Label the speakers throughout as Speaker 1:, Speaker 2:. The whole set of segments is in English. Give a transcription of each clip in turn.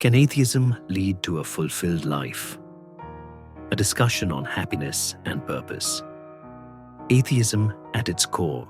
Speaker 1: Can atheism lead to a fulfilled life? A discussion on happiness and purpose. Atheism, at its core,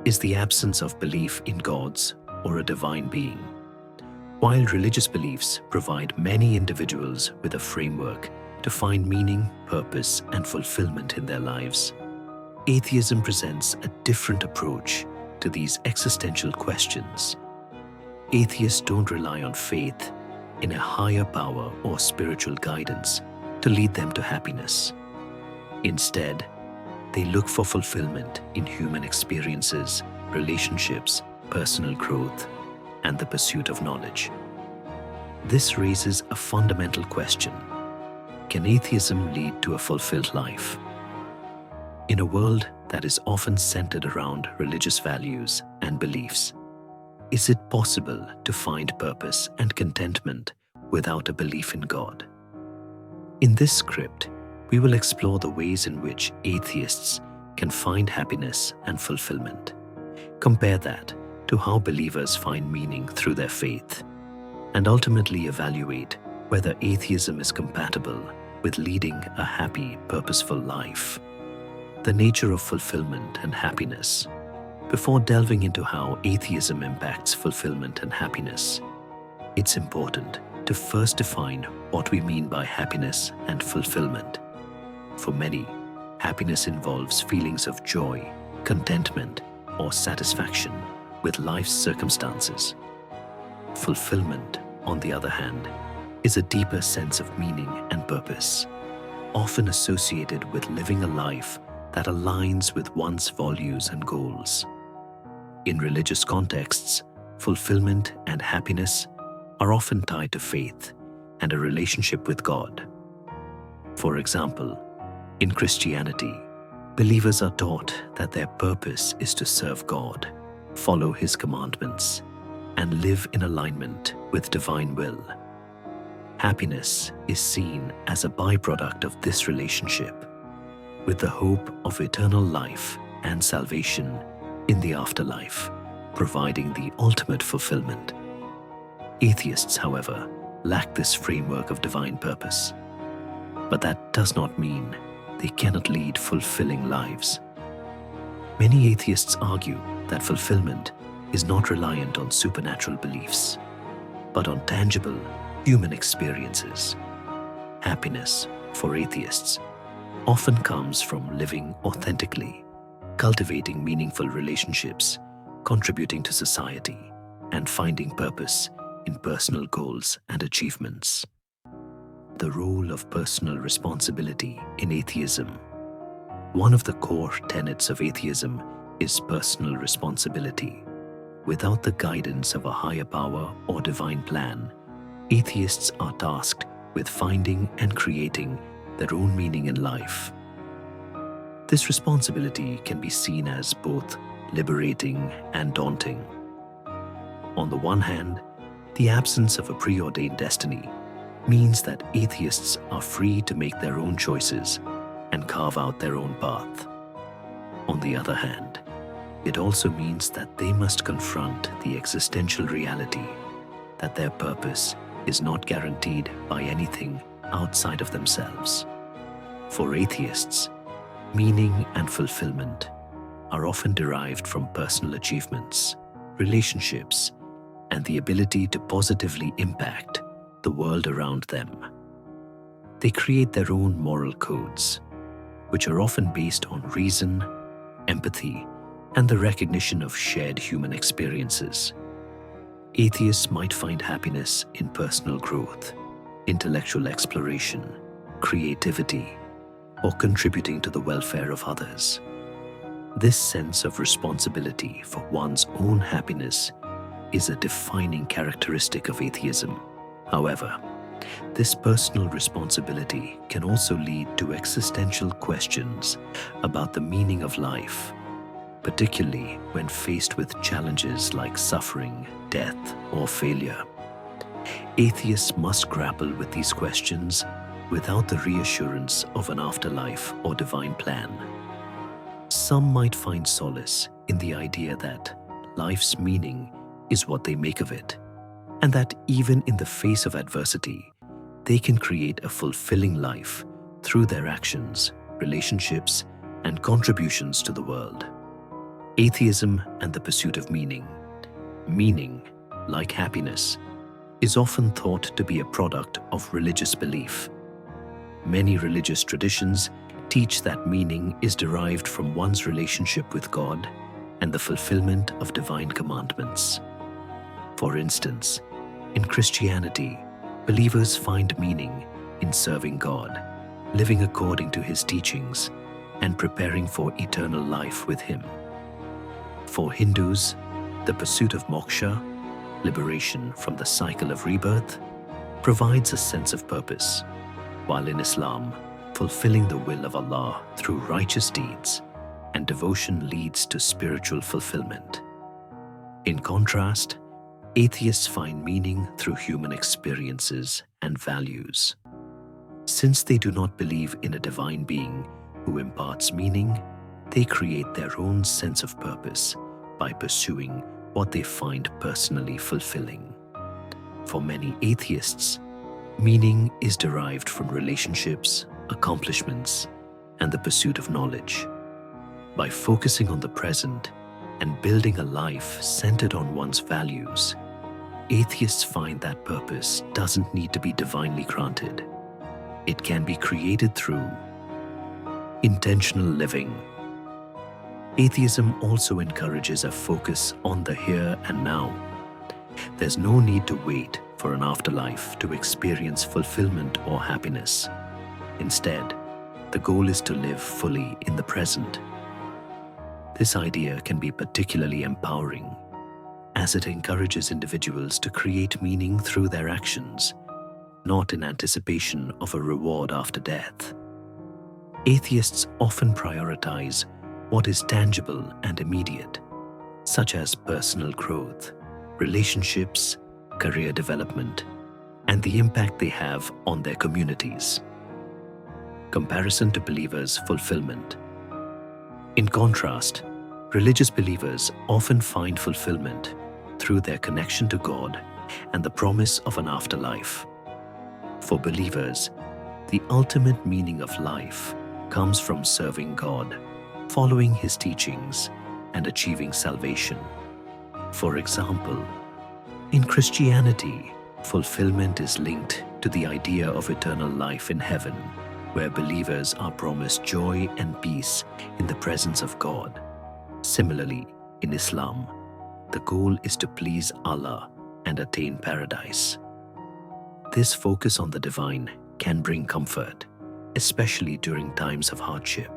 Speaker 1: is the absence of belief in gods or a divine being. While religious beliefs provide many individuals with a framework to find meaning, purpose, and fulfillment in their lives, atheism presents a different approach to these existential questions. Atheists don't rely on faith in a higher power or spiritual guidance to lead them to happiness. Instead, they look for fulfillment in human experiences, relationships, personal growth, and the pursuit of knowledge. This raises a fundamental question: can atheism lead to a fulfilled life? In a world that is often centered around religious values and beliefs, is it possible to find purpose and contentment without a belief in God? In this script, we will explore the ways in which atheists can find happiness and fulfillment. Compare that to how believers find meaning through their faith, and ultimately evaluate whether atheism is compatible with leading a happy, purposeful life. The nature of fulfillment and happiness. Before delving into how atheism impacts fulfillment and happiness, it's important to first define what we mean by happiness and fulfillment. For many, happiness involves feelings of joy, contentment, or satisfaction with life's circumstances. Fulfillment, on the other hand, is a deeper sense of meaning and purpose, often associated with living a life that aligns with one's values and goals. In religious contexts, fulfillment and happiness are often tied to faith and a relationship with God. For example, in Christianity, believers are taught that their purpose is to serve God, follow His commandments, and live in alignment with divine will. Happiness is seen as a byproduct of this relationship, with the hope of eternal life and salvation in the afterlife, providing the ultimate fulfillment. Atheists, however, lack this framework of divine purpose. But that does not mean they cannot lead fulfilling lives. Many atheists argue that fulfillment is not reliant on supernatural beliefs, but on tangible human experiences. Happiness, for atheists, often comes from living authentically, cultivating meaningful relationships, contributing to society, and finding purpose in personal goals and achievements. The role of personal responsibility in atheism. One of the core tenets of atheism is personal responsibility. Without the guidance of a higher power or divine plan, atheists are tasked with finding and creating their own meaning in life. This responsibility can be seen as both liberating and daunting. On the one hand, the absence of a preordained destiny means that atheists are free to make their own choices and carve out their own path. On the other hand, it also means that they must confront the existential reality that their purpose is not guaranteed by anything outside of themselves. For atheists, meaning and fulfillment are often derived from personal achievements, relationships, and the ability to positively impact the world around them. They create their own moral codes, which are often based on reason, empathy, and the recognition of shared human experiences. Atheists might find happiness in personal growth, intellectual exploration, creativity, or contributing to the welfare of others. This sense of responsibility for one's own happiness is a defining characteristic of atheism. However, this personal responsibility can also lead to existential questions about the meaning of life, particularly when faced with challenges like suffering, death, or failure. Atheists must grapple with these questions without the reassurance of an afterlife or divine plan. Some might find solace in the idea that life's meaning is what they make of it, and that even in the face of adversity, they can create a fulfilling life through their actions, relationships, and contributions to the world. Atheism and the pursuit of meaning. Meaning, like happiness, is often thought to be a product of religious belief. Many religious traditions teach that meaning is derived from one's relationship with God and the fulfillment of divine commandments. For instance, in Christianity, believers find meaning in serving God, living according to His teachings, and preparing for eternal life with Him. For Hindus, the pursuit of moksha, liberation from the cycle of rebirth, provides a sense of purpose, while in Islam, fulfilling the will of Allah through righteous deeds and devotion leads to spiritual fulfillment. In contrast, atheists find meaning through human experiences and values. Since they do not believe in a divine being who imparts meaning, they create their own sense of purpose by pursuing what they find personally fulfilling. For many atheists, meaning is derived from relationships, accomplishments, and the pursuit of knowledge. By focusing on the present and building a life centered on one's values, atheists find that purpose doesn't need to be divinely granted. It can be created through intentional living. Atheism also encourages a focus on the here and now. There's no need to wait for an afterlife to experience fulfillment or happiness. Instead, the goal is to live fully in the present. This idea can be particularly empowering, as it encourages individuals to create meaning through their actions, not in anticipation of a reward after death. Atheists often prioritize what is tangible and immediate, such as personal growth, relationships, career development, and the impact they have on their communities. Comparison to believers' fulfillment. In contrast, religious believers often find fulfillment through their connection to God and the promise of an afterlife. For believers, the ultimate meaning of life comes from serving God, following His teachings, and achieving salvation. For example, in Christianity, fulfillment is linked to the idea of eternal life in heaven, where believers are promised joy and peace in the presence of God. Similarly, in Islam, the goal is to please Allah and attain paradise. This focus on the divine can bring comfort, especially during times of hardship.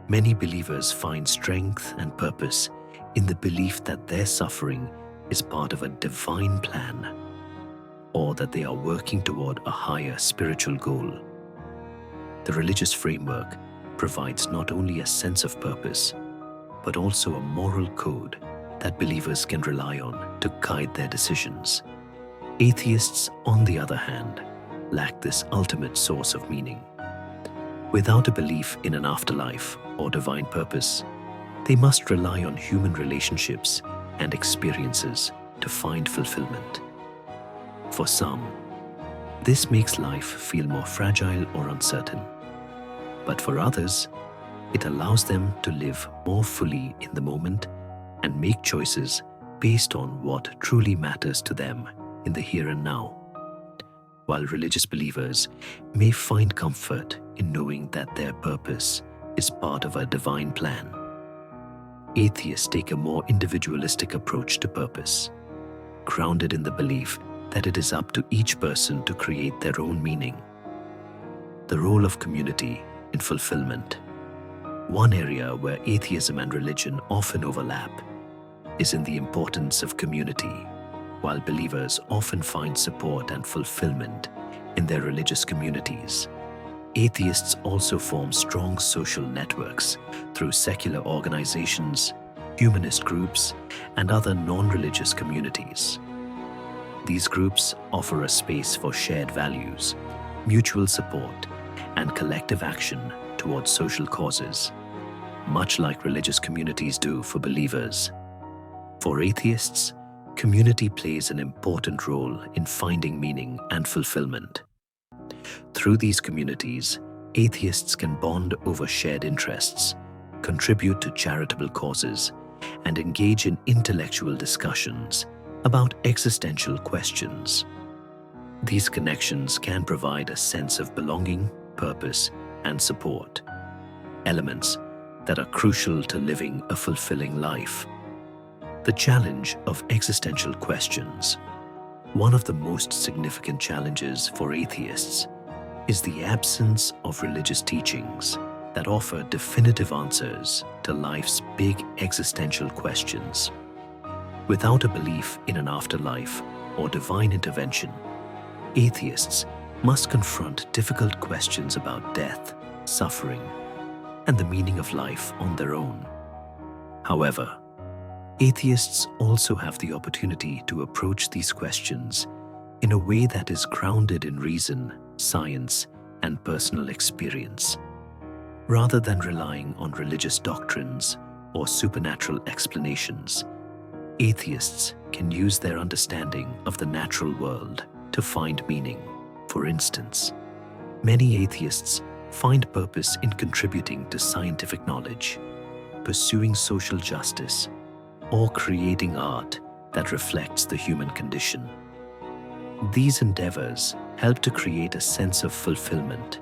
Speaker 1: Many believers find strength and purpose in the belief that their suffering is part of a divine plan, or that they are working toward a higher spiritual goal. The religious framework provides not only a sense of purpose, but also a moral code that believers can rely on to guide their decisions. Atheists, on the other hand, lack this ultimate source of meaning. Without a belief in an afterlife or divine purpose, they must rely on human relationships and experiences to find fulfillment. For some, this makes life feel more fragile or uncertain. But for others, it allows them to live more fully in the moment and make choices based on what truly matters to them in the here and now. While religious believers may find comfort in knowing that their purpose is part of a divine plan, atheists take a more individualistic approach to purpose, grounded in the belief that it is up to each person to create their own meaning. The role of community in fulfillment. One area where atheism and religion often overlap is in the importance of community. While believers often find support and fulfillment in their religious communities, atheists also form strong social networks through secular organizations, humanist groups, and other non-religious communities. These groups offer a space for shared values, mutual support, and collective action towards social causes, much like religious communities do for believers. For atheists, community plays an important role in finding meaning and fulfillment. Through these communities, atheists can bond over shared interests, contribute to charitable causes, and engage in intellectual discussions about existential questions. These connections can provide a sense of belonging, purpose, and support, elements that are crucial to living a fulfilling life. The challenge of existential questions. One of the most significant challenges for atheists is the absence of religious teachings that offer definitive answers to life's big existential questions. Without a belief in an afterlife or divine intervention, atheists must confront difficult questions about death, suffering, and the meaning of life on their own. However, atheists also have the opportunity to approach these questions in a way that is grounded in reason, science, and personal experience. Rather than relying on religious doctrines or supernatural explanations, atheists can use their understanding of the natural world to find meaning. For instance, many atheists find purpose in contributing to scientific knowledge, pursuing social justice, or creating art that reflects the human condition. These endeavors help to create a sense of fulfillment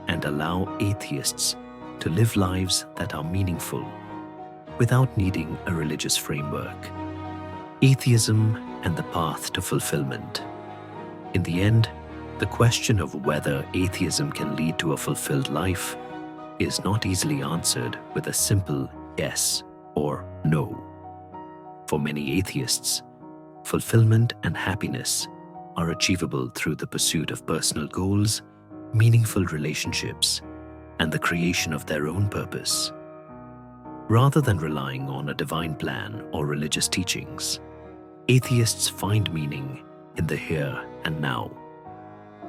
Speaker 1: and allow atheists to live lives that are meaningful without needing a religious framework. Atheism and the path to fulfillment. In the end, the question of whether atheism can lead to a fulfilled life is not easily answered with a simple yes or no. For many atheists, fulfillment and happiness are achievable through the pursuit of personal goals, meaningful relationships, and the creation of their own purpose. Rather than relying on a divine plan or religious teachings, atheists find meaning in the here and now,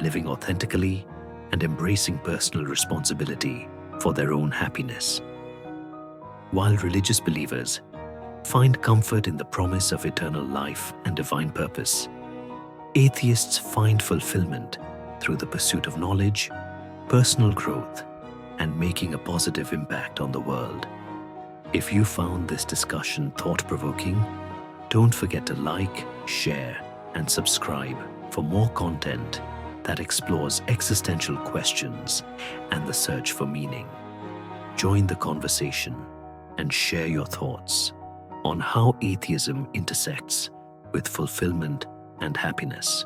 Speaker 1: living authentically and embracing personal responsibility for their own happiness. While religious believers find comfort in the promise of eternal life and divine purpose, atheists find fulfillment through the pursuit of knowledge, personal growth, and making a positive impact on the world. If you found this discussion thought-provoking, don't forget to like, share, and subscribe for more content that explores existential questions and the search for meaning. Join the conversation and share your thoughts on how atheism intersects with fulfillment and happiness.